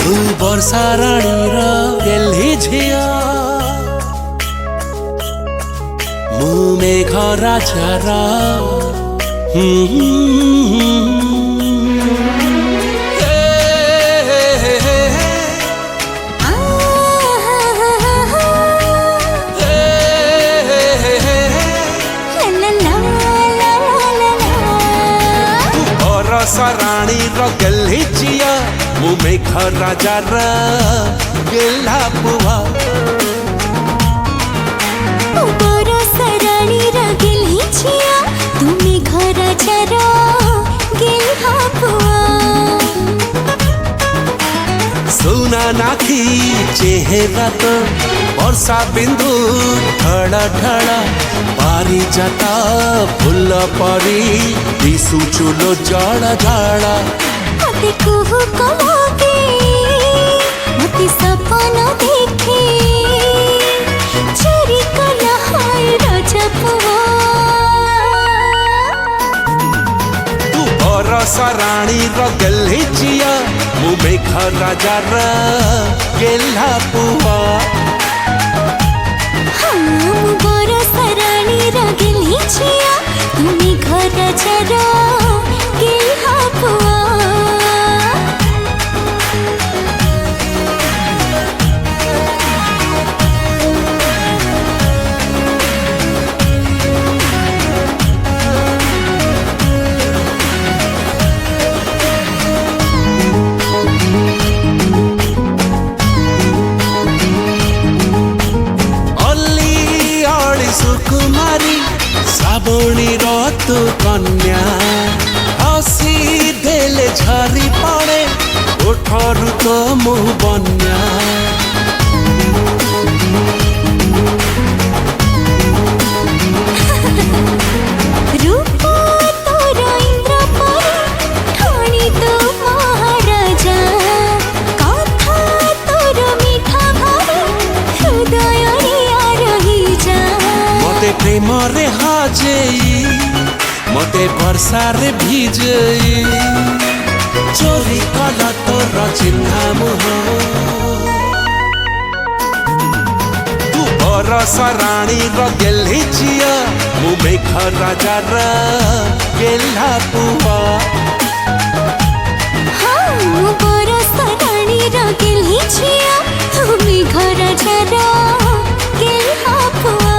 तू वर्षा राणीर गेल्ही झिया मु मेघ राजार राणी गेल्ही झिया मु मेघ राजार गेल्हा पुआ राणी गेल्ही झिया तू मेघ राजार गेल्हा पुआ सोना नाखी चेहरा तो वर्षा बिंदु ढड़ा ढड़ा पारी जाता फुल परी दिसु चुलो जड़ा जड़ा मते कुहू कलागे मते सपना देखे चोरी कला हाय राजा पुआ तू वर्षा राणी गेल्ही झिया मु मेघ राजार गेल्हा पुआ गेल्ही झिया तू मेघ राजार गेल्हा पुआ सुकुमारी श्रावणी ऋतु कन्या हसी देले झरी पड़े ओठरू तो मुह बन्या प्रेम रे हाजेई मते वर्षा रे भिजेई चोरी कला तोर चिन्हा मुह तू वर्षा राणी गेल्ही झिया मु मेघ राजार गेल्हा पुआ वर्षा राणी गेल्ही झिया तू मेघ राजार गेल्हा पुआ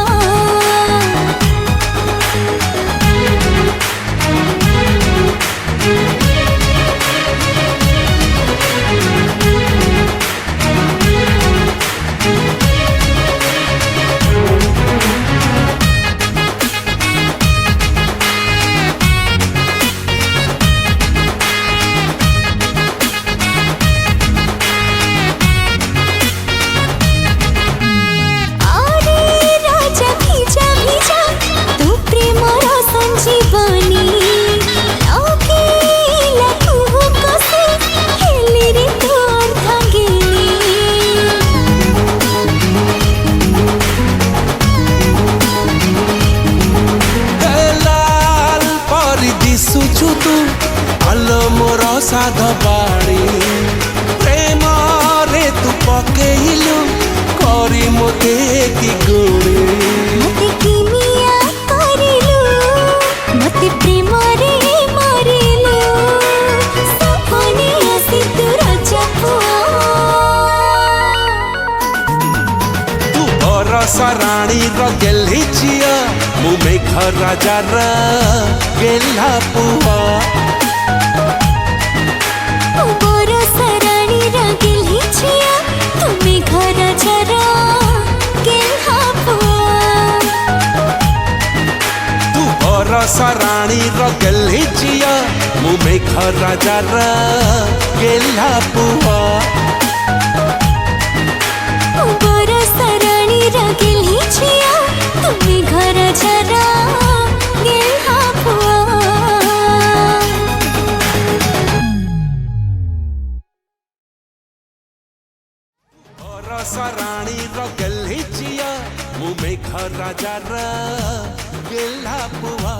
मोर साध बाणी प्रेम रे तू पकेलु करी मोते की गुणी मते किमिया करिलु मते प्रेम रे मारिलु सपने आसी तू राजा पुआ तू वर्षा राणी गेल्ही झिया मु मेघ राजार गेल्हा पुआ वर्षा राणी गेल्ही झिया तू मेघ राजार गेल्हा पुआ तू वर्षा राणी गेल्ही झिया मु मेघ राजार गेल्हा पुआ वर्षा राणी गेल्ही झिया तू मेघ राजार गेल्हा पुआ वर्षा राणी गेल्ही झिया मु मेघ राजार गेल्हा पुआ।